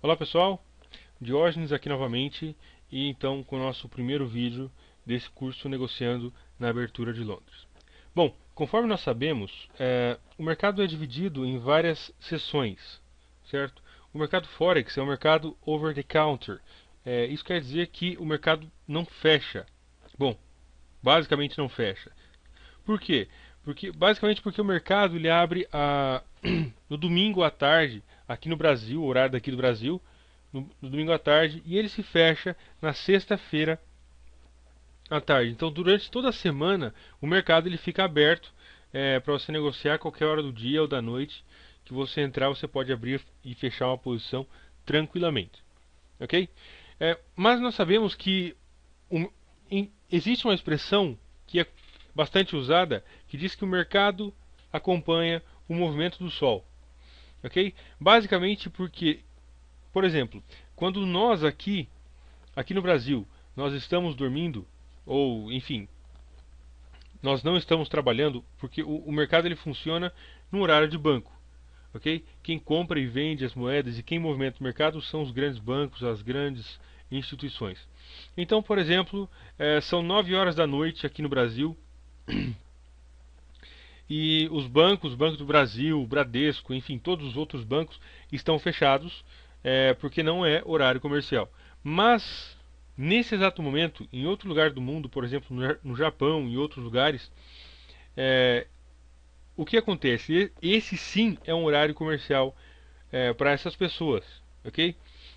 Olá pessoal, Diógenes aqui novamente e então com o nosso primeiro vídeo desse curso Negociando na Abertura de Londres. Bom, conforme nós sabemos, o mercado é dividido em várias seções, certo? O mercado Forex é um mercado over the counter. Isso quer dizer que o mercado não fecha. Bom, basicamente não fecha. Por quê? Basicamente porque o mercado ele abre no domingo à tarde, aqui no Brasil, o horário daqui do Brasil, no domingo à tarde, e ele se fecha na sexta-feira à tarde. Então, durante toda a semana, o mercado ele fica aberto para você negociar a qualquer hora do dia ou da noite que você entrar, você pode abrir e fechar uma posição tranquilamente, ok? Mas nós sabemos que um, existe uma expressão que é bastante usada que diz que o mercado acompanha o movimento do Sol, ok? Basicamente porque, por exemplo, quando nós aqui no Brasil, nós estamos dormindo, ou enfim, nós não estamos trabalhando, porque o mercado ele funciona no horário de banco, ok? Quem compra e vende as moedas e quem movimenta o mercado são os grandes bancos, as grandes instituições. Então, por exemplo, são 9 horas da noite aqui no Brasil e os bancos, Banco do Brasil, Bradesco, enfim, todos os outros bancos estão fechados porque não é horário comercial. Mas nesse exato momento, em outro lugar do mundo, por exemplo, no Japão e outros lugares, é, o que acontece? Esse sim é um horário comercial para essas pessoas, ok?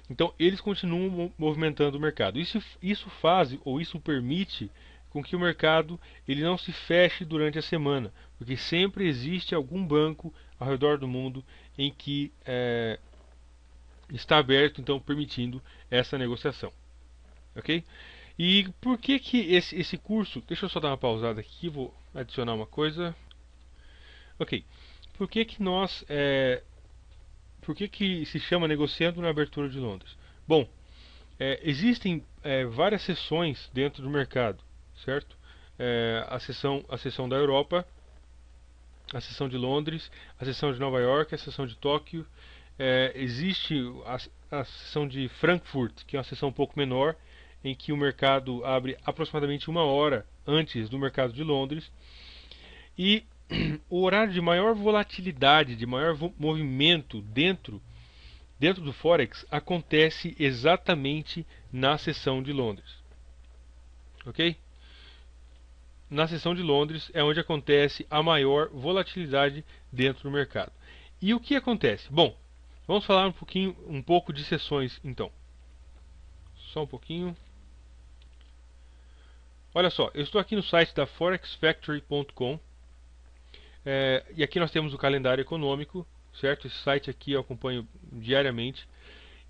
Então eles continuam movimentando o mercado. Isso faz ou isso permite com que o mercado ele não se feche durante a semana, porque sempre existe algum banco ao redor do mundo em que está aberto, então permitindo essa negociação, ok? E por que que esse curso? Deixa eu só dar uma pausada aqui, vou adicionar uma coisa. Ok. Por que que nós por que que se chama negociando na abertura de Londres? Bom, existem várias seções dentro do mercado, certo? A seção da Europa, a seção de Londres, a seção de Nova York, a seção de Tóquio. Existe a seção de Frankfurt, que é uma seção um pouco menor, em que o mercado abre aproximadamente uma hora antes do mercado de Londres. E o horário de maior volatilidade, de maior movimento dentro do Forex acontece exatamente na seção de Londres. Ok? Na seção de Londres é onde acontece a maior volatilidade dentro do mercado. E o que acontece? Bom, vamos falar um pouco de sessões então. Só um pouquinho. Olha só, eu estou aqui no site da forexfactory.com e aqui nós temos o calendário econômico, certo? Esse site aqui eu acompanho diariamente.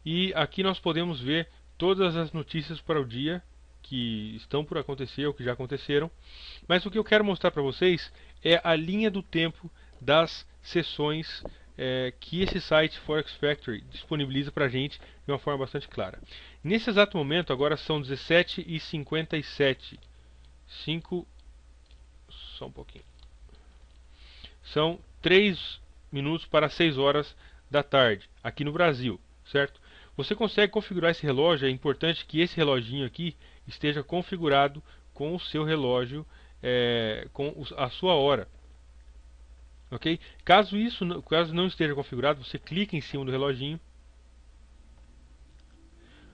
E aqui nós podemos ver todas as notícias para o dia que estão por acontecer ou que já aconteceram. Mas o que eu quero mostrar para vocês é a linha do tempo das sessões que esse site Forex Factory disponibiliza para a gente de uma forma bastante clara. Nesse exato momento, agora são 17h57. Só um pouquinho. São 3 minutos para 6 horas da tarde, aqui no Brasil, certo? Você consegue configurar esse relógio, é importante que esse reloginho aqui esteja configurado com o seu relógio, com a sua hora. Ok? Caso não esteja configurado, você clica em cima do reloginho,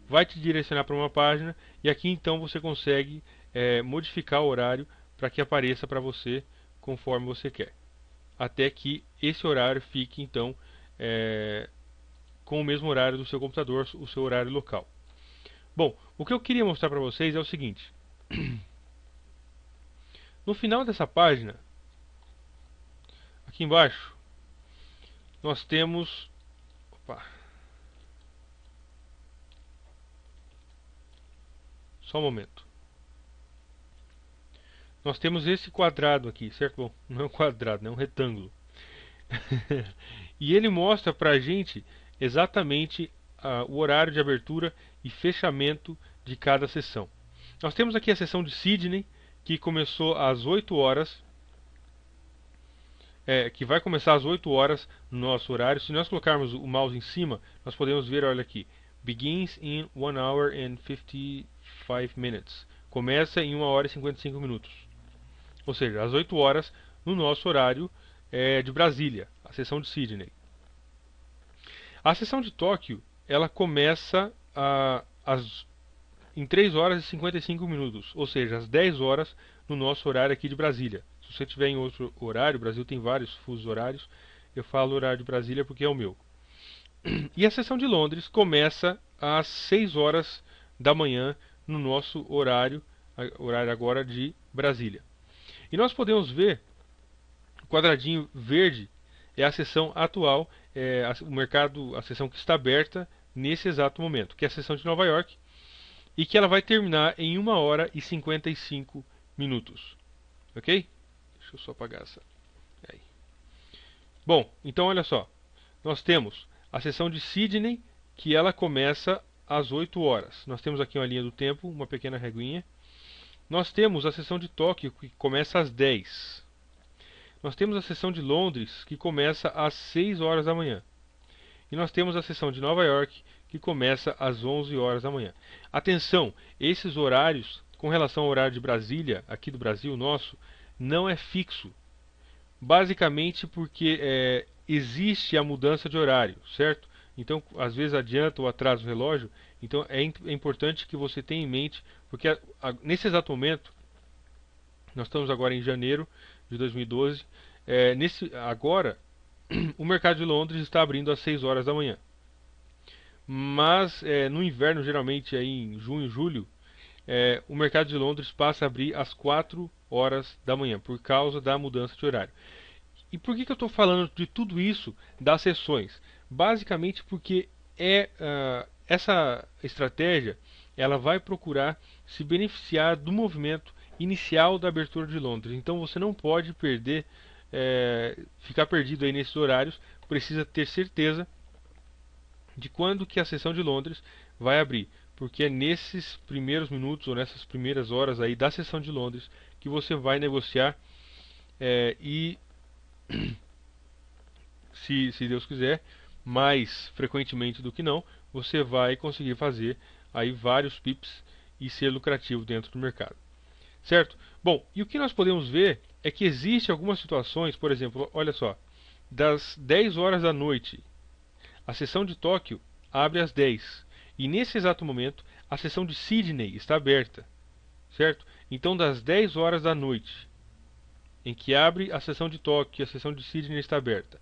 vai te direcionar para uma página e aqui então você consegue modificar o horário para que apareça para você conforme você quer. Até que esse horário fique então com o mesmo horário do seu computador, o seu horário local. Bom, o que eu queria mostrar para vocês é o seguinte. No final dessa página, aqui embaixo, nós temos... Opa, só um momento. Nós temos esse quadrado aqui, certo? Bom, não é um quadrado, é um retângulo. E ele mostra para a gente exatamente o horário de abertura e fechamento de cada sessão. Nós temos aqui a sessão de Sydney, que começou às 8 horas que vai começar às 8 horas no nosso horário. Se nós colocarmos o mouse em cima, nós podemos ver, olha aqui, begins in 1 hour and 55 minutes. Começa em 1 hora e 55 minutos. Ou seja, às 8 horas no nosso horário de Brasília, a sessão de Sydney. A sessão de Tóquio, ela começa em 3 horas e 55 minutos, ou seja, às 10 horas no nosso horário aqui de Brasília. Se você tiver em outro horário, o Brasil tem vários fusos horários, eu falo horário de Brasília porque é o meu. E a sessão de Londres começa às 6 horas da manhã no nosso horário agora de Brasília. E nós podemos ver o quadradinho verde é a sessão atual, o mercado, a sessão que está aberta nesse exato momento, que é a sessão de Nova York, e que ela vai terminar em 1 hora e 55 minutos. Ok? Deixa eu só apagar essa. Aí. Bom, então olha só. Nós temos a sessão de Sydney, que ela começa às 8 horas. Nós temos aqui uma linha do tempo, uma pequena reguinha. Nós temos a sessão de Tóquio, que começa às 10. Nós temos a sessão de Londres, que começa às 6 horas da manhã. E nós temos a sessão de Nova York, que começa às 11 horas da manhã. Atenção, esses horários, com relação ao horário de Brasília, aqui do Brasil nosso, não é fixo. Basicamente porque existe a mudança de horário, certo? Então, às vezes adianta ou atrasa o relógio. Então, é importante que você tenha em mente, porque nesse exato momento, nós estamos agora em janeiro de 2012, agora, o mercado de Londres está abrindo às 6 horas da manhã. Mas no inverno, geralmente aí em junho, julho, o mercado de Londres passa a abrir às 4 horas da manhã, por causa da mudança de horário. E por que eu estou falando de tudo isso das sessões? Basicamente porque essa estratégia ela vai procurar se beneficiar do movimento inicial da abertura de Londres. Então você não pode perder, ficar perdido aí nesses horários. Precisa ter certeza de quando que a sessão de Londres vai abrir, porque é nesses primeiros minutos ou nessas primeiras horas aí da sessão de Londres que você vai negociar e se Deus quiser, mais frequentemente do que não, você vai conseguir fazer aí vários pips e ser lucrativo dentro do mercado. Certo? Bom, e o que nós podemos ver é que existem algumas situações, por exemplo, olha só, das 10 horas da noite, a sessão de Tóquio abre às 10. E nesse exato momento, a sessão de Sydney está aberta. Certo? Então, das 10 horas da noite, em que abre a sessão de Tóquio e a sessão de Sydney está aberta,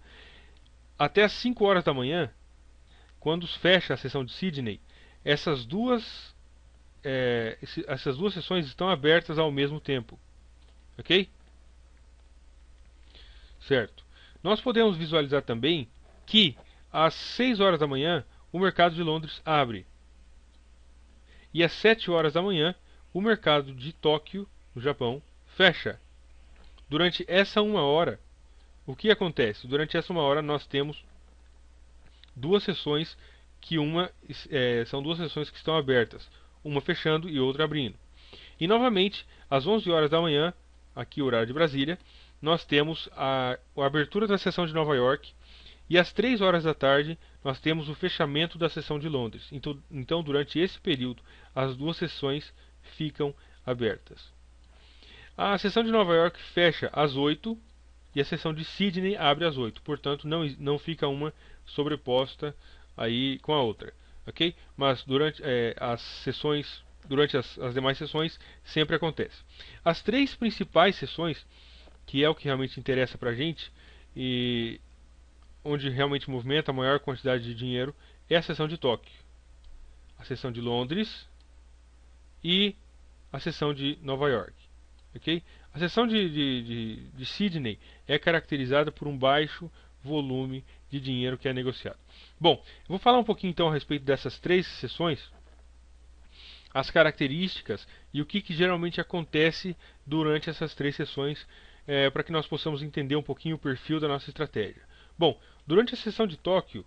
até às 5 horas da manhã, quando fecha a sessão de Sydney, essas duas sessões estão abertas ao mesmo tempo. Ok? Certo. Nós podemos visualizar também que às 6 horas da manhã o mercado de Londres abre. E às 7 horas da manhã o mercado de Tóquio, no Japão, fecha. Durante essa 1 hora, o que acontece? Durante essa 1 hora nós temos duas sessões são duas sessões que estão abertas, uma fechando e outra abrindo. E novamente, às 11 horas da manhã, aqui horário de Brasília, nós temos a abertura da sessão de Nova York e às 3 horas da tarde nós temos o fechamento da sessão de Londres. Então, durante esse período, as duas sessões ficam abertas. A sessão de Nova York fecha às 8 e a sessão de Sydney abre às 8. Portanto, não fica uma sobreposta aí com a outra, ok? Mas durante as demais sessões sempre acontece. As três principais sessões, que é o que realmente interessa para a gente e onde realmente movimenta a maior quantidade de dinheiro, é a sessão de Tóquio, a sessão de Londres e a sessão de Nova York. Okay? A sessão de Sydney é caracterizada por um baixo volume de dinheiro que é negociado. Bom, eu vou falar um pouquinho então a respeito dessas três sessões, as características e o que geralmente acontece durante essas três sessões, para que nós possamos entender um pouquinho o perfil da nossa estratégia. Bom, durante a sessão de Tóquio,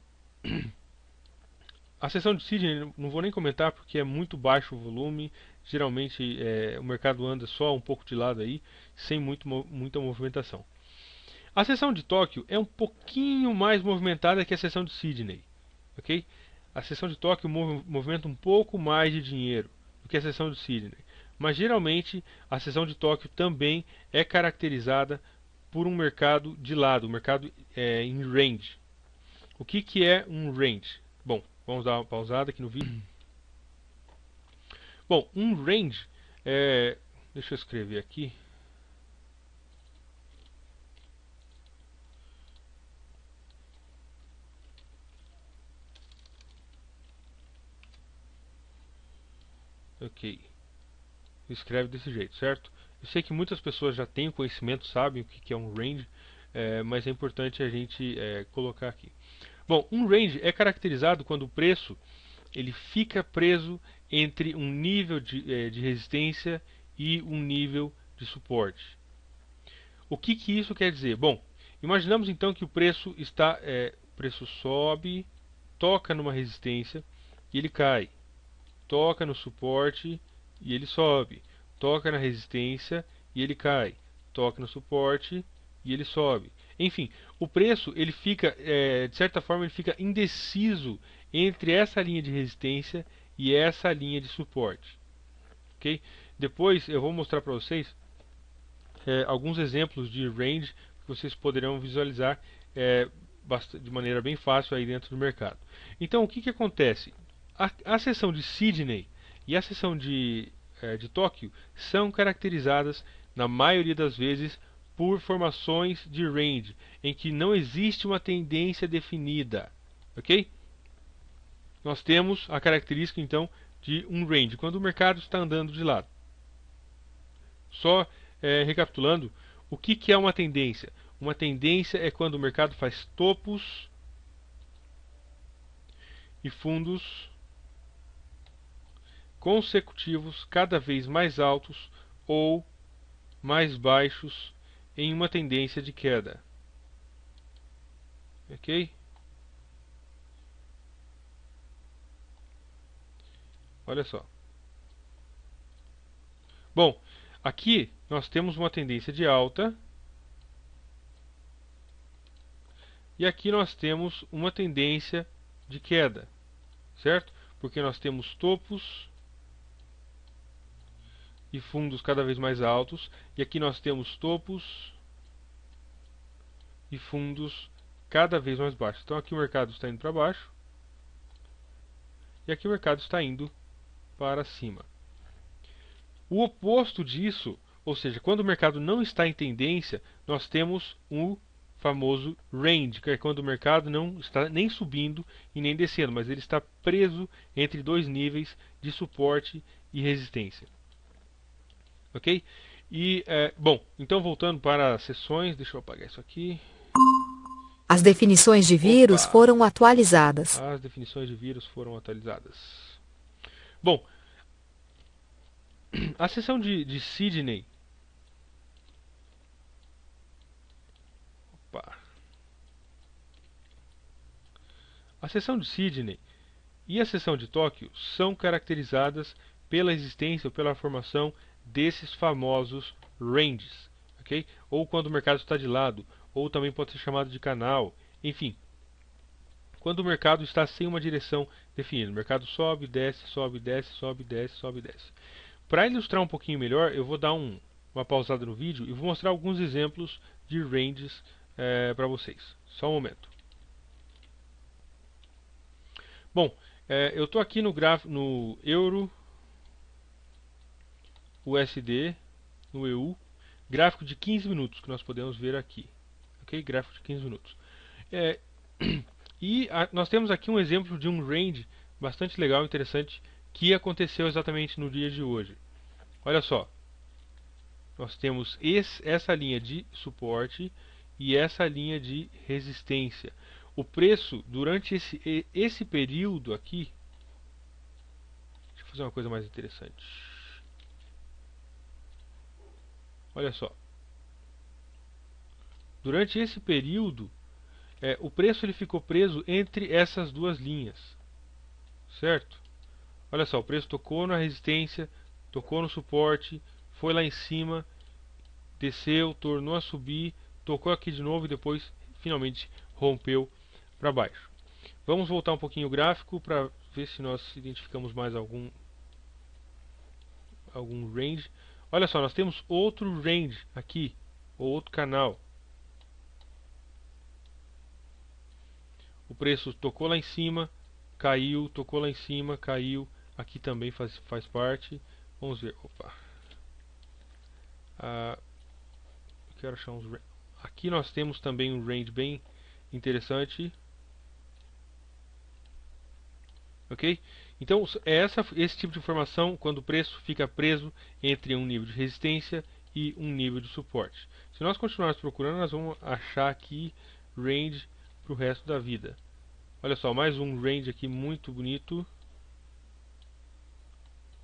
a sessão de Sydney não vou nem comentar porque é muito baixo o volume. Geralmente o mercado anda só um pouco de lado aí, sem muita movimentação. A seção de Tóquio é um pouquinho mais movimentada que a seção de Sydney, ok? A seção de Tóquio movimenta um pouco mais de dinheiro do que a seção de Sydney, mas geralmente a seção de Tóquio também é caracterizada por um mercado de lado, um mercado em range. O que é um range? Bom, vamos dar uma pausada aqui no vídeo. Bom, um range deixa eu escrever aqui. Ok. Escreve desse jeito, certo? Eu sei que muitas pessoas já têm conhecimento, sabem o que é um range, mas é importante a gente colocar aqui. Bom, um range é caracterizado quando o preço ele fica preso entre um nível de resistência e um nível de suporte. O que isso quer dizer? Bom, imaginamos então que o preço o preço sobe, toca numa resistência e ele cai, toca no suporte e ele sobe, toca na resistência e ele cai, toca no suporte e ele sobe. Enfim, o preço ele fica, de certa forma, ele fica indeciso entre essa linha de resistência e essa linha de suporte. Ok? Depois eu vou mostrar para vocês alguns exemplos de range que vocês poderão visualizar de maneira bem fácil aí dentro do mercado. Então, o que acontece? A seção de Sydney e a seção de Tóquio são caracterizadas, na maioria das vezes, por formações de range, em que não existe uma tendência definida. Ok? Nós temos a característica, então, de um range, quando o mercado está andando de lado. Só recapitulando, o que é uma tendência? Uma tendência é quando o mercado faz topos e fundos consecutivos cada vez mais altos ou mais baixos em uma tendência de queda. Ok? Olha só. Bom, aqui nós temos uma tendência de alta e aqui nós temos uma tendência de queda, certo? Porque nós temos topos e fundos cada vez mais altos, e aqui nós temos topos e fundos cada vez mais baixos. Então aqui o mercado está indo para baixo e aqui o mercado está indo para cima. O oposto disso, ou seja, quando o mercado não está em tendência, nós temos o famoso range, que é quando o mercado não está nem subindo e nem descendo, mas ele está preso entre dois níveis de suporte e resistência. Ok? E, bom, então voltando para as sessões, deixa eu apagar isso aqui. As definições de vírus Opa! foram atualizadas. As definições de vírus foram atualizadas. Bom, a seção de Sydney. Opa! A seção de Sydney e a seção de Tóquio são caracterizadas pela existência ou pela formação desses famosos ranges, ok? Ou quando o mercado está de lado, ou também pode ser chamado de canal, enfim. Quando o mercado está sem uma direção definida, o mercado sobe, desce, sobe, desce, sobe, desce, sobe, desce. Para ilustrar um pouquinho melhor, eu vou dar uma pausada no vídeo e vou mostrar alguns exemplos de ranges para vocês. Só um momento. Bom, eu estou aqui no gráfico, no Euro, USD, no EU, gráfico de 15 minutos que nós podemos ver aqui. Ok? Gráfico de 15 minutos. Nós temos aqui um exemplo de um range bastante legal e interessante que aconteceu exatamente no dia de hoje. Olha só, nós temos essa linha de suporte e essa linha de resistência. O preço durante esse período aqui, deixa eu fazer uma coisa mais interessante. Olha só, durante esse período, o preço ele ficou preso entre essas duas linhas, certo? Olha só, o preço tocou na resistência, tocou no suporte, foi lá em cima, desceu, tornou a subir, tocou aqui de novo e depois finalmente rompeu para baixo. Vamos voltar um pouquinho o gráfico para ver se nós identificamos mais algum range. Olha só, nós temos outro range aqui, ou outro canal. O preço tocou lá em cima, caiu, tocou lá em cima, caiu. Aqui também faz parte. Vamos ver. Opa. Eu quero achar uns. Aqui nós temos também um range bem interessante. Ok? Então é esse tipo de informação quando o preço fica preso entre um nível de resistência e um nível de suporte. Se nós continuarmos procurando, nós vamos achar aqui range para o resto da vida. Olha só, mais um range aqui muito bonito.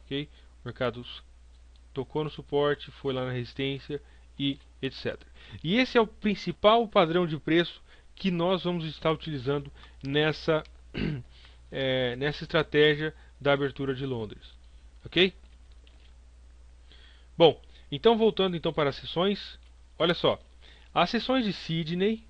Ok? O mercado tocou no suporte, foi lá na resistência e etc. E esse é o principal padrão de preço que nós vamos estar utilizando nessa nessa estratégia da abertura de Londres, ok? Bom, então voltando então para as sessões, olha só, as sessões de Sydney,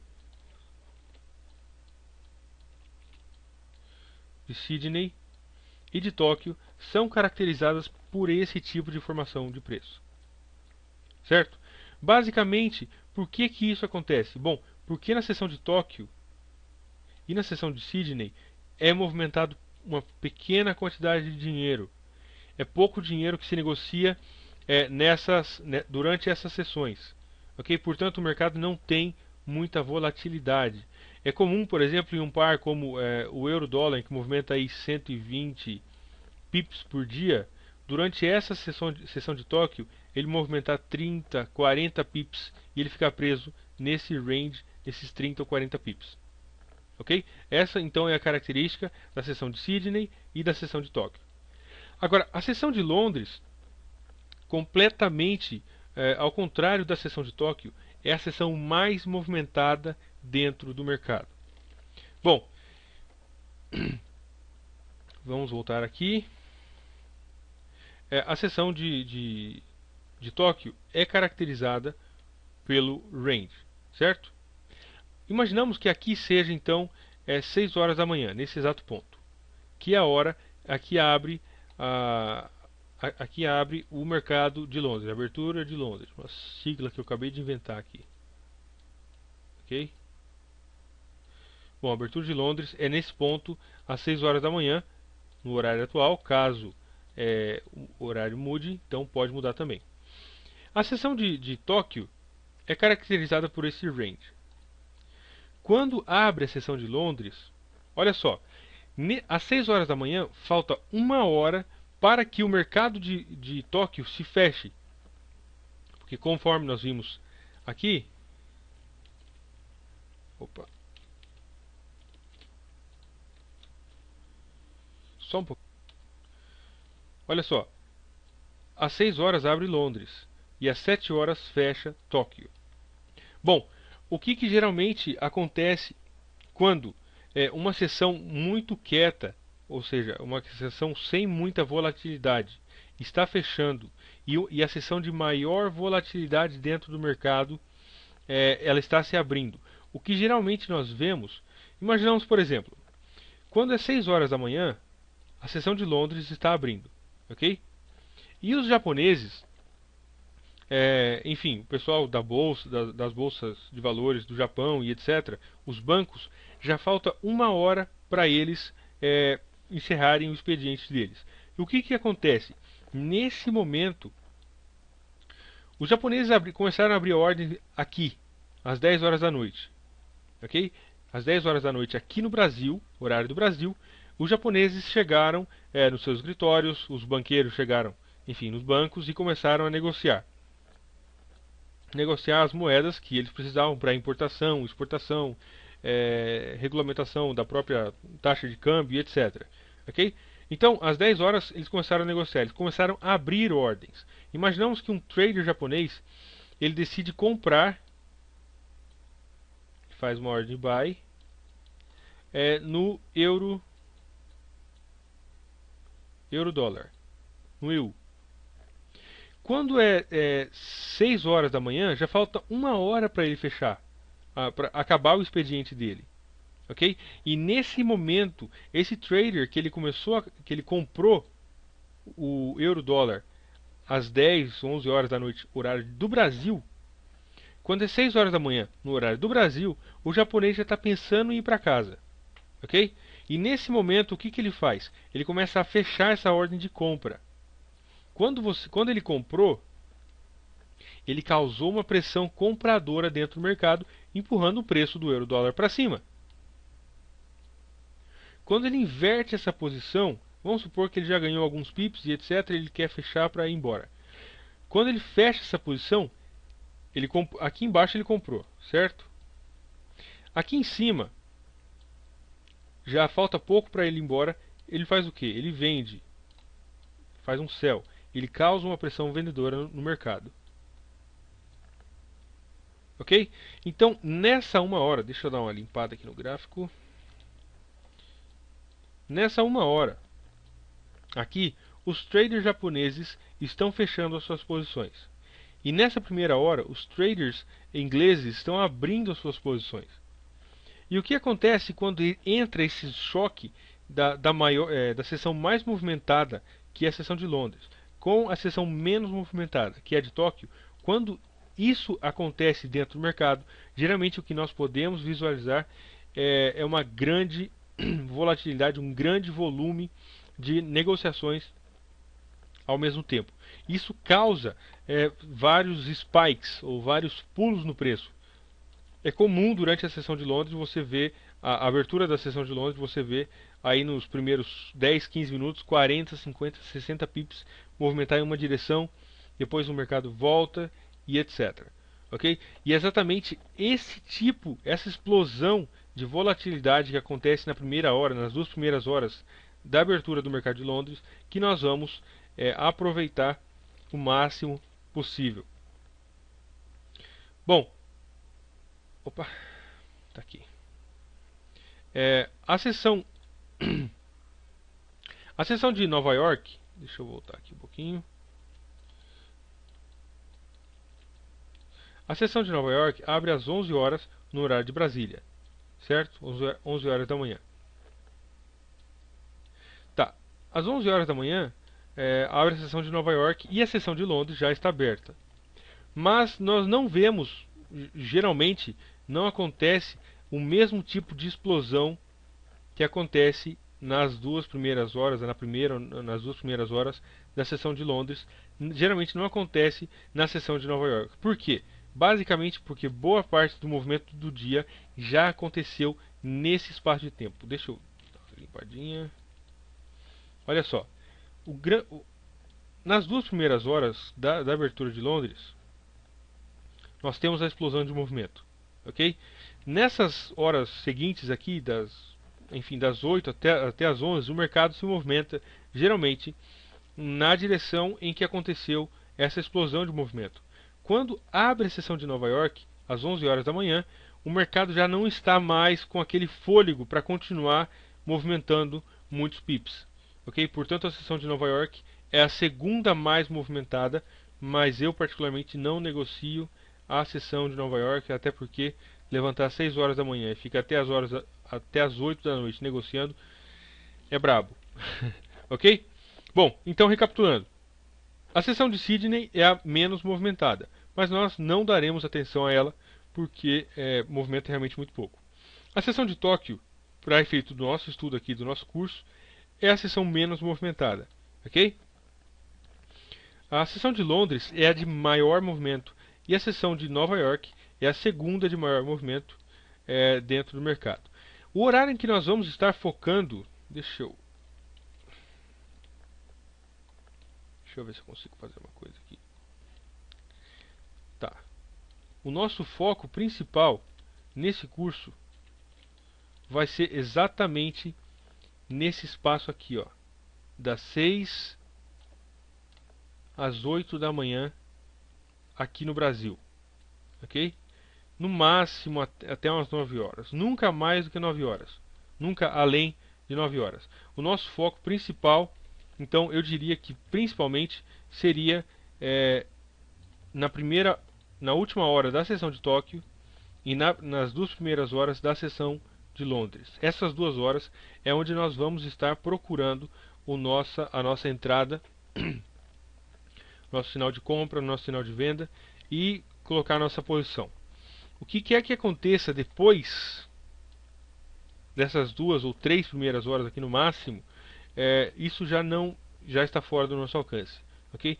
e de Tóquio são caracterizadas por esse tipo de formação de preço, certo? Basicamente, por que isso acontece? Bom, porque na sessão de Tóquio e na sessão de Sydney é movimentado uma pequena quantidade de dinheiro. É pouco dinheiro que se negocia durante essas sessões. Ok? Portanto, o mercado não tem muita volatilidade. É comum, por exemplo, em um par como o euro-dólar, que movimenta aí 120 pips por dia, durante essa sessão de Tóquio, ele movimentar 30, 40 pips e ele ficar preso nesse range, nesses 30 ou 40 pips. Ok? Essa então é a característica da sessão de Sydney e da sessão de Tóquio. Agora, a sessão de Londres, completamente ao contrário da sessão de Tóquio, é a sessão mais movimentada dentro do mercado. Bom, vamos voltar aqui. A sessão de Tóquio é caracterizada pelo range, certo? Imaginamos que aqui seja então 6 horas da manhã, nesse exato ponto, que é a hora aqui abre aqui abre o mercado de Londres, a abertura de Londres, uma sigla que eu acabei de inventar aqui, ok? Bom, a abertura de Londres é nesse ponto às 6 horas da manhã, no horário atual. Caso o horário mude, então pode mudar também. A sessão de Tóquio é caracterizada por esse range. Quando abre a sessão de Londres, olha só, às 6 horas da manhã falta uma hora para que o mercado de Tóquio se feche. Porque conforme nós vimos aqui, opa, só um pouco. Olha só, às 6 horas abre Londres e às 7 horas fecha Tóquio. Bom, o que geralmente acontece quando uma sessão muito quieta, ou seja, uma sessão sem muita volatilidade, está fechando e a sessão de maior volatilidade dentro do mercado ela está se abrindo. O que geralmente nós vemos, imaginamos por exemplo, quando é 6 horas da manhã, a sessão de Londres está abrindo, ok? E os japoneses, enfim, o pessoal da bolsa, das bolsas de valores do Japão e etc., os bancos, já falta uma hora para eles encerrarem o expediente deles. E o que acontece? Nesse momento, os japoneses começaram a abrir ordem aqui, às 10 horas da noite. Ok? Às 10 horas da noite aqui no Brasil, horário do Brasil, os japoneses chegaram nos seus escritórios, os banqueiros chegaram, enfim, nos bancos e começaram a negociar as moedas que eles precisavam para importação, exportação, regulamentação da própria taxa de câmbio, etc. Ok? Então, às 10 horas, eles começaram a negociar, eles começaram a abrir ordens. Imaginamos que um trader japonês, ele decide comprar, faz uma ordem buy, no euro-dólar, no EU. Quando é 6 horas da manhã, já falta uma hora para ele fechar, para acabar o expediente dele. Ok? E nesse momento, esse trader que ele comprou o euro-dólar às 10, 11 horas da noite, horário do Brasil, quando é 6 horas da manhã, no horário do Brasil, o japonês já está pensando em ir para casa. Ok? E nesse momento, o que ele faz? Ele começa a fechar essa ordem de compra. Quando ele comprou, ele causou uma pressão compradora dentro do mercado, empurrando o preço do euro-dólar para cima. Quando ele inverte essa posição, vamos supor que ele já ganhou alguns pips e etc, ele quer fechar para ir embora. Quando ele fecha essa posição, aqui embaixo ele comprou, certo? Aqui em cima, já falta pouco para ele ir embora, ele faz o que? Ele vende, faz um sell, ele causa uma pressão vendedora no mercado. Ok? Então, nessa uma hora, deixa eu dar uma limpada aqui no gráfico. Nessa uma hora, aqui, os traders japoneses estão fechando as suas posições. E nessa primeira hora, os traders ingleses estão abrindo as suas posições. E o que acontece quando entra esse choque da seção mais movimentada, que é a seção de Londres, com a seção menos movimentada, que é a de Tóquio? Quando isso acontece dentro do mercado, geralmente o que nós podemos visualizar é uma grande volatilidade, um grande volume de negociações ao mesmo tempo. Isso causa vários spikes ou vários pulos no preço. É comum durante a sessão de Londres você ver a abertura da sessão de Londres, você vê aí nos primeiros 10, 15 minutos 40, 50, 60 pips movimentar em uma direção, depois o mercado volta e etc. Ok? E é exatamente esse tipo, essa explosão de volatilidade que acontece na primeira hora, nas duas primeiras horas da abertura do mercado de Londres, que nós vamos aproveitar o máximo possível. Bom, opa, tá aqui. A sessão de Nova York, deixa eu voltar aqui um pouquinho. A sessão de Nova York abre às 11 horas no horário de Brasília, certo? 11 horas da manhã. Tá, às 11 horas da manhã abre a sessão de Nova York e a sessão de Londres já está aberta. Mas nós não vemos, geralmente não acontece o mesmo tipo de explosão que acontece nas duas primeiras horas, nas duas primeiras horas da sessão de Londres. Geralmente não acontece na sessão de Nova York. Por quê? Basicamente porque boa parte do movimento do dia já aconteceu nesse espaço de tempo. Deixa eu dar uma limpadinha. Olha só, nas duas primeiras horas da abertura de Londres, nós temos a explosão de movimento, ok? Nessas horas seguintes aqui, das 8 até as 11, o mercado se movimenta geralmente na direção em que aconteceu essa explosão de movimento. Quando abre a sessão de Nova York, às 11 horas da manhã, o mercado já não está mais com aquele fôlego para continuar movimentando muitos pips, ok? Portanto, a sessão de Nova York é a segunda mais movimentada, mas eu particularmente não negocio a sessão de Nova York, até porque levantar às 6 horas da manhã e ficar até as 8 da noite negociando é brabo. Ok? Bom, então recapitulando. A sessão de Sydney é a menos movimentada, mas nós não daremos atenção a ela porque movimenta realmente muito pouco. A sessão de Tóquio, para efeito do nosso estudo aqui, do nosso curso, é a sessão menos movimentada. Ok? A sessão de Londres é a de maior movimento e a sessão de Nova York é a segunda de maior movimento dentro do mercado. O horário em que nós vamos estar focando, deixa eu ver se eu consigo fazer uma coisa aqui. Tá. O nosso foco principal nesse curso vai ser exatamente nesse espaço aqui, ó, das 6 às 8 da manhã aqui no Brasil, ok? No máximo até umas 9 horas, nunca mais do que 9 horas, nunca além de 9 horas. O nosso foco principal, então eu diria que principalmente seria na última hora da sessão de Tóquio e nas 2 primeiras horas da sessão de Londres. Essas 2 horas é onde nós vamos estar procurando a nossa entrada, nosso sinal de compra, nosso sinal de venda e colocar a nossa posição. O que quer que aconteça depois dessas 2 ou 3 primeiras horas aqui no máximo, isso já está fora do nosso alcance, ok?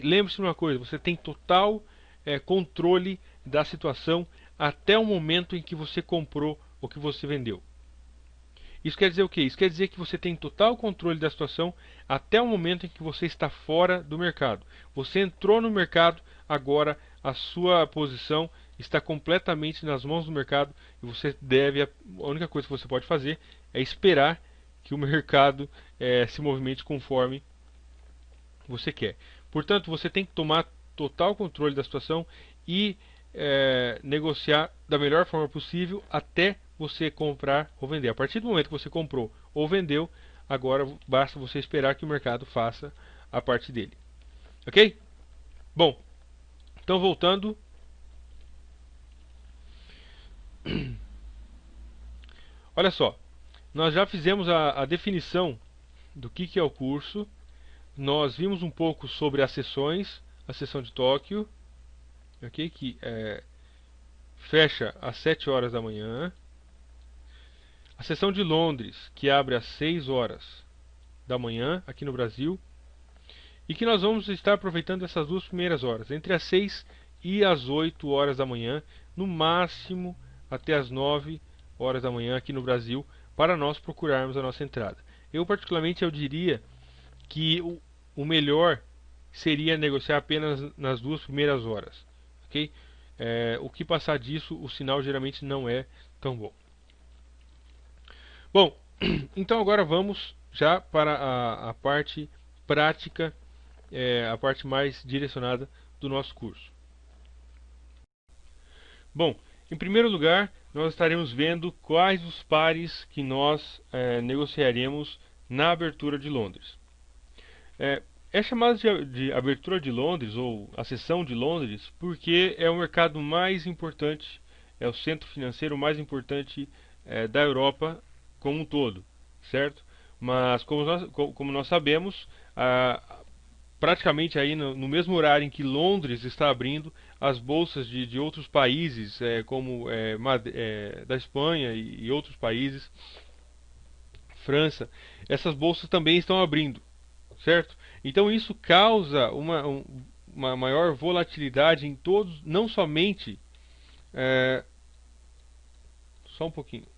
Lembre-se de uma coisa, você tem total controle da situação até o momento em que você comprou ou que você vendeu. Isso quer dizer o quê? Isso quer dizer que você tem total controle da situação até o momento em que você está fora do mercado. Você entrou no mercado, agora a sua posição está completamente nas mãos do mercado e a única coisa que você pode fazer é esperar que o mercado se movimente conforme você quer. Portanto, você tem que tomar total controle da situação e negociar da melhor forma possível até você comprar ou vender. A partir do momento que você comprou ou vendeu, agora basta você esperar que o mercado faça a parte dele. Ok? Bom, então voltando. Olha só, nós já fizemos a definição do que é o curso. Nós vimos um pouco sobre as sessões, a sessão de Tóquio, okay, que fecha às 7 horas da manhã. A sessão de Londres, que abre às 6 horas da manhã, aqui no Brasil. E que nós vamos estar aproveitando essas 2 primeiras horas, entre as 6 e as 8 horas da manhã, no máximo até as 9 horas da manhã aqui no Brasil, para nós procurarmos a nossa entrada. Eu diria que o melhor seria negociar apenas nas 2 primeiras horas. Okay? O que passar disso, o sinal geralmente não é tão bom. Bom, então agora vamos já para a parte prática, a parte mais direcionada do nosso curso. Bom, em primeiro lugar, nós estaremos vendo quais os pares que nós negociaremos na abertura de Londres. É chamado de abertura de Londres ou a seção de Londres porque é o mercado mais importante, é o centro financeiro mais importante da Europa como um todo, certo? Mas como nós sabemos, praticamente aí no mesmo horário em que Londres está abrindo, as bolsas de outros países, como da Espanha e outros países, França, essas bolsas também estão abrindo, certo? Então isso causa uma maior volatilidade em todos, não somente, só um pouquinho,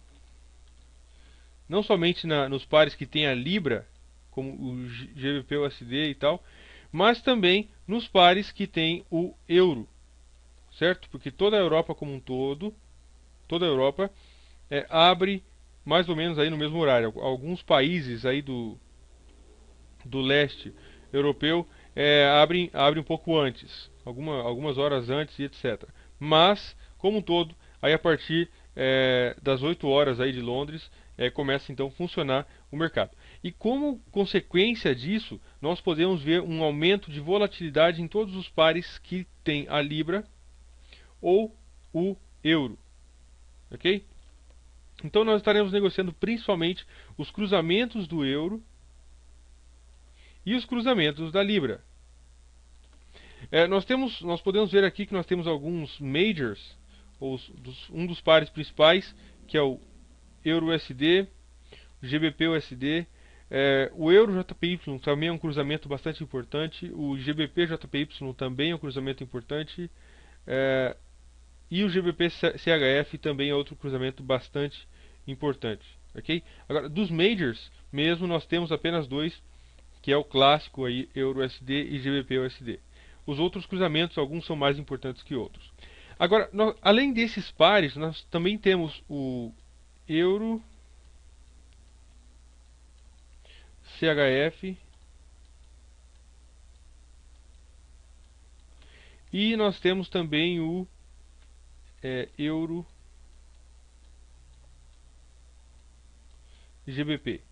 não somente nos pares que tem a Libra, como o GBP/USD e tal, mas também nos pares que tem o euro, certo? Porque toda a Europa como um todo, toda a Europa abre mais ou menos aí no mesmo horário. Alguns países aí do leste europeu abrem um pouco antes, algumas horas antes e etc. Mas, como um todo, aí a partir das 8 horas aí de Londres, começa então a funcionar o mercado. E como consequência disso, nós podemos ver um aumento de volatilidade em todos os pares que tem a Libra ou o euro. Ok? Então nós estaremos negociando principalmente os cruzamentos do euro e os cruzamentos da Libra. Nós podemos ver aqui que nós temos alguns majors, ou um dos pares principais, que é o Euro-USD, o GBP-USD, o Euro-JPY também é um cruzamento bastante importante, o GBP-JPY também é um cruzamento importante, e o GBP-CHF também é outro cruzamento bastante importante. Okay? Agora, dos majors mesmo, nós temos apenas dois, que é o clássico aí, Euro-USD e GBP-USD. Os outros cruzamentos, alguns são mais importantes que outros. Agora, além desses pares, nós também temos o Euro CHF e nós temos também o Euro GBP.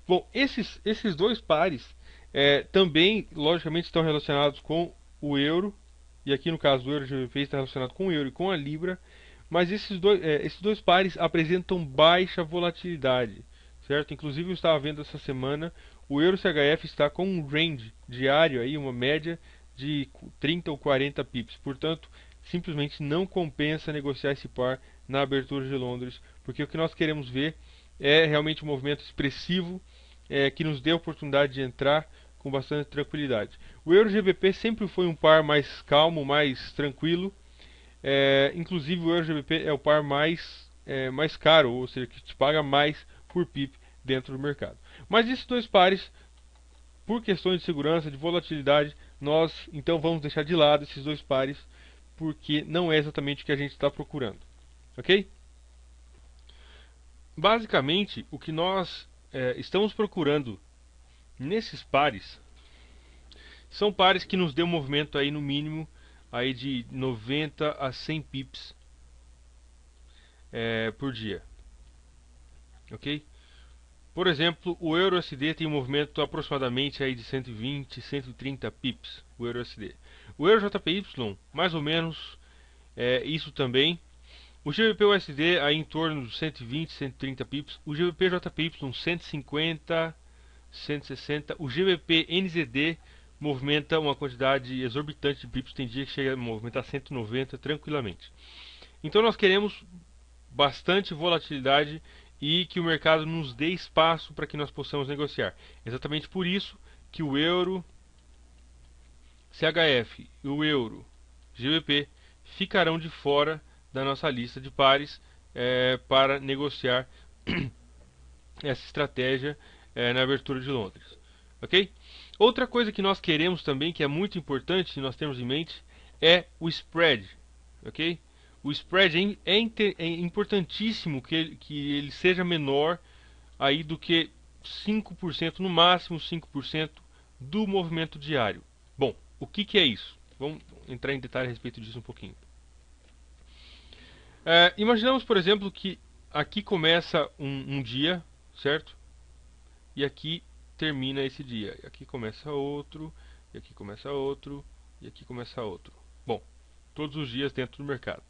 Bom, esses dois pares também, logicamente, estão relacionados com o euro, e aqui no caso o euro GBP está relacionado com o euro e com a libra, mas esses dois pares apresentam baixa volatilidade, certo? Inclusive eu estava vendo essa semana, o euro CHF está com um range diário, aí, uma média de 30 ou 40 pips, portanto, simplesmente não compensa negociar esse par na abertura de Londres, porque o que nós queremos ver é realmente um movimento expressivo que nos dê a oportunidade de entrar com bastante tranquilidade. O euro GBP sempre foi um par mais calmo, mais tranquilo. Inclusive o euro GBP é o par mais caro, ou seja, que te paga mais por pip dentro do mercado. Mas esses dois pares, por questões de segurança, de volatilidade, nós então vamos deixar de lado esses dois pares, porque não é exatamente o que a gente está procurando. Ok? Basicamente, o que nós estamos procurando nesses pares são pares que nos dê um movimento aí no mínimo aí de 90 a 100 pips por dia. Ok? Por exemplo, o euro USD tem um movimento aproximadamente aí de 120, 130 pips, o euro USD. O euro JPY, mais ou menos isso também. O GBP USD aí em torno de 120, 130 pips. O GBP JPY 150, 160. O GBP NZD movimenta uma quantidade exorbitante de pips. Tem dia que chega a movimentar 190 tranquilamente. Então nós queremos bastante volatilidade e que o mercado nos dê espaço para que nós possamos negociar. Exatamente por isso que o euro CHF e o euro GBP ficarão de fora da nossa lista de pares para negociar essa estratégia na abertura de Londres. Ok? Outra coisa que nós queremos também, que é muito importante, nós temos em mente, é o spread. Ok? O spread é importantíssimo que ele seja menor aí do que 5%, no máximo 5% do movimento diário. Bom, o que é isso? Vamos entrar em detalhe a respeito disso um pouquinho. Imaginamos, por exemplo, que aqui começa um dia, certo? E aqui termina esse dia. E aqui começa outro, e aqui começa outro, e aqui começa outro. Bom, todos os dias dentro do mercado.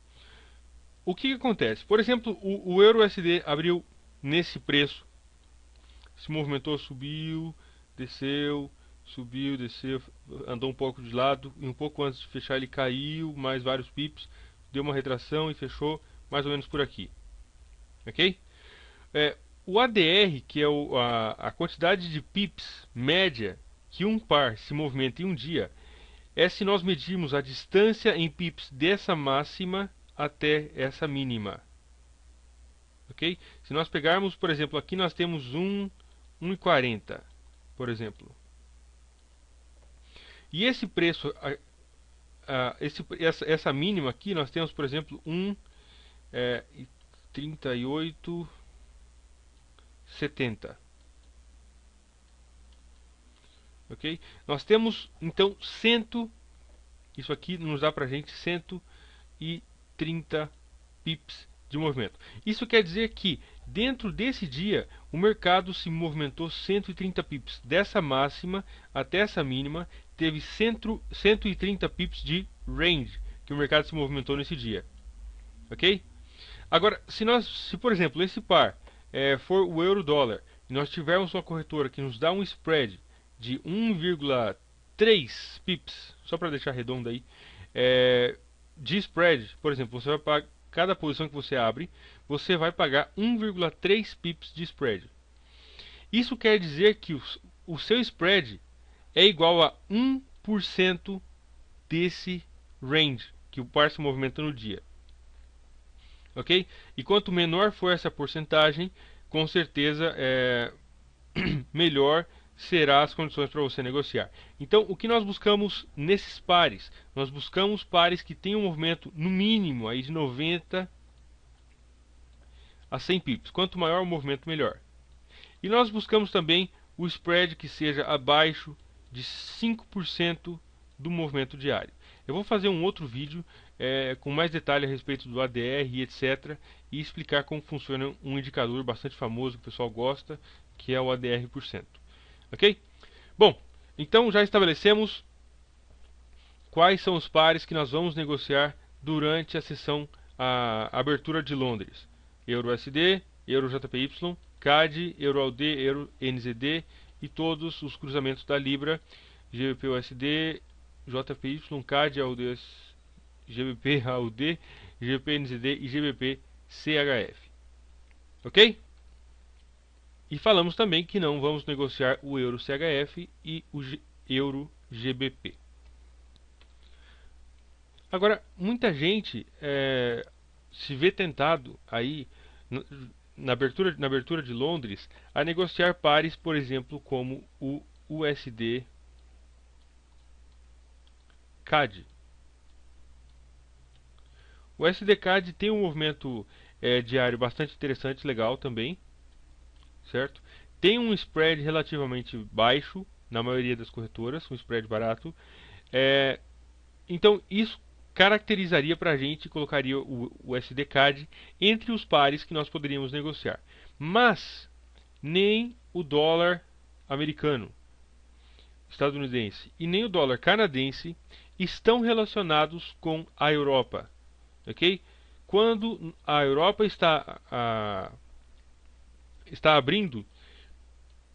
O que acontece? Por exemplo, o euro USD abriu nesse preço, se movimentou, subiu, desceu, andou um pouco de lado, e um pouco antes de fechar ele caiu, mais vários pips, deu uma retração e fechou mais ou menos por aqui. Ok? O ADR, que é a quantidade de pips média que um par se movimenta em um dia, é se nós medirmos a distância em pips dessa máxima até essa mínima. Ok? Se nós pegarmos, por exemplo, aqui nós temos 1,40, por exemplo. E esse preço, essa mínima aqui, nós temos, por exemplo, 1,3870. Ok? Nós temos, então, isso aqui nos dá pra gente 130 pips de movimento. Isso quer dizer que dentro desse dia o mercado se movimentou 130 pips. Dessa máxima até essa mínima teve 130 pips de range que o mercado se movimentou nesse dia. Ok? Agora, se por exemplo esse par for o euro-dólar e nós tivermos uma corretora que nos dá um spread de 1,3 pips, só para deixar redondo aí, de spread, por exemplo, você vai pagar cada posição que você abre, você vai pagar 1,3 pips de spread. Isso quer dizer que o seu spread é igual a 1% desse range que o par se movimenta no dia. Ok? E quanto menor for essa porcentagem, com certeza melhor será as condições para você negociar. Então, o que nós buscamos nesses pares? Nós buscamos pares que tenham um movimento no mínimo aí de 90 a 100 pips. Quanto maior o movimento, melhor. E nós buscamos também o spread que seja abaixo de 5% do movimento diário. Eu vou fazer um outro vídeo com mais detalhe a respeito do ADR e etc. E explicar como funciona um indicador bastante famoso que o pessoal gosta, que é o ADR%. Ok? Bom, então já estabelecemos quais são os pares que nós vamos negociar durante a sessão, a abertura de Londres. Euro-USD, Euro-JPY, CAD, Euro-AUD, Euro-NZD e todos os cruzamentos da Libra, GBP-USD, JPY, CAD, AUD, GBP-AUD, GBP-NZD e GBP-CHF. Ok? E falamos também que não vamos negociar o Euro-CHF e o Euro-GBP. Agora, muita gente se vê tentado aí, na abertura de Londres, a negociar pares, por exemplo, como o USD CAD. O USD CAD tem um movimento diário bastante interessante, legal também, certo? Tem um spread relativamente baixo na maioria das corretoras, um spread barato. Então isso caracterizaria para a gente, colocaria o USD CAD entre os pares que nós poderíamos negociar. Mas nem o dólar americano, estadunidense, e nem o dólar canadense estão relacionados com a Europa. Ok? Quando a Europa está abrindo,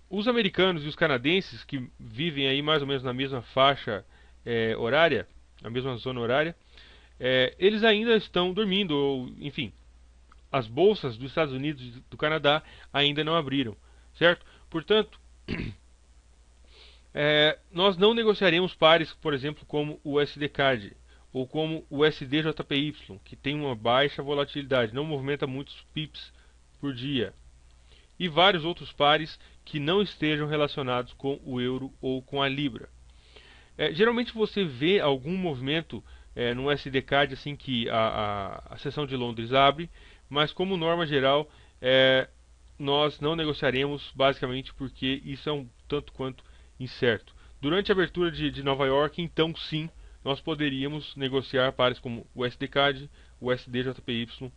os americanos e os canadenses, que vivem aí mais ou menos na mesma faixa horária, na mesma zona horária, eles ainda estão dormindo, ou enfim, as bolsas dos Estados Unidos e do Canadá ainda não abriram, certo? Portanto, nós não negociaremos pares, por exemplo, como o USD CAD ou como o USD JPY, que tem uma baixa volatilidade, não movimenta muitos pips por dia, e vários outros pares que não estejam relacionados com o euro ou com a libra. Geralmente você vê algum movimento no USD CAD assim que a sessão de Londres abre, mas como norma geral nós não negociaremos, basicamente porque isso é um tanto quanto incerto. Durante a abertura de Nova York, então sim, nós poderíamos negociar pares como o USD CAD, o USD JPY,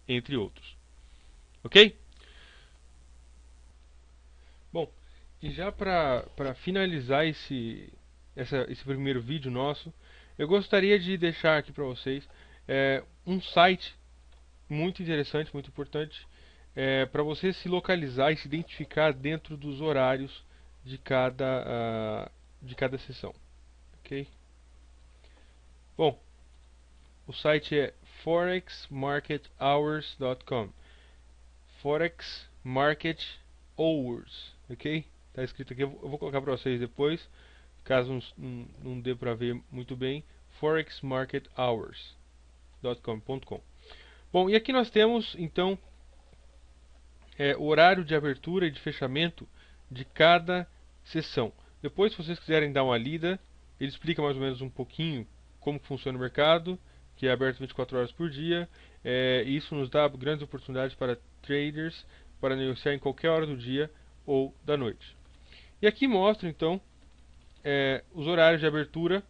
entre outros. Ok? Bom, e já para finalizar esse primeiro vídeo nosso, eu gostaria de deixar aqui para vocês um site muito interessante, muito importante, para você se localizar e se identificar dentro dos horários de cada sessão. Ok? Bom, o site é forexmarkethours.com. Forex Market Hours, ok? Está escrito aqui, eu vou colocar para vocês depois, caso não dê para ver muito bem. forexmarkethours.com. Bom, e aqui nós temos então o horário de abertura e de fechamento de cada sessão. Depois, se vocês quiserem dar uma lida, ele explica mais ou menos um pouquinho como funciona o mercado, que é aberto 24 horas por dia. E isso nos dá grandes oportunidades para traders para negociar em qualquer hora do dia ou da noite. E aqui mostra então os horários de abertura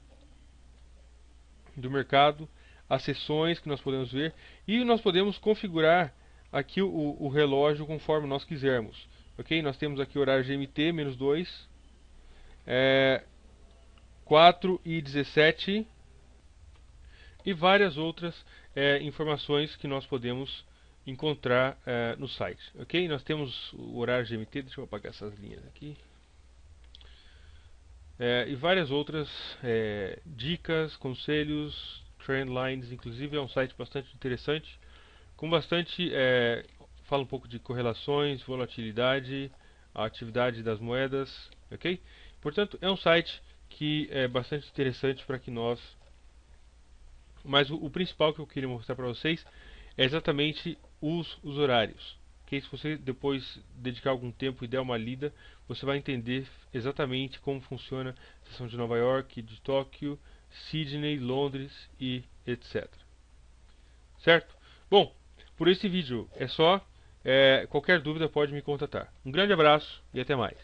do mercado, as sessões que nós podemos ver, e nós podemos configurar aqui o relógio conforme nós quisermos. Ok? Nós temos aqui o horário GMT, menos 2, 4:17 e várias outras informações que nós podemos encontrar no site. Ok? Nós temos o horário GMT, deixa eu apagar essas linhas aqui. E várias outras dicas, conselhos, trendlines, inclusive é um site bastante interessante, com bastante, fala um pouco de correlações, volatilidade, a atividade das moedas, ok? Portanto, é um site que é bastante interessante para que nós... Mas o principal que eu queria mostrar para vocês é exatamente os horários. Okay? Se você depois dedicar algum tempo e der uma lida, você vai entender exatamente como funciona a sessão de Nova York, de Tóquio, Sydney, Londres e etc. Certo? Bom, por esse vídeo é só. Qualquer dúvida pode me contatar. Um grande abraço e até mais.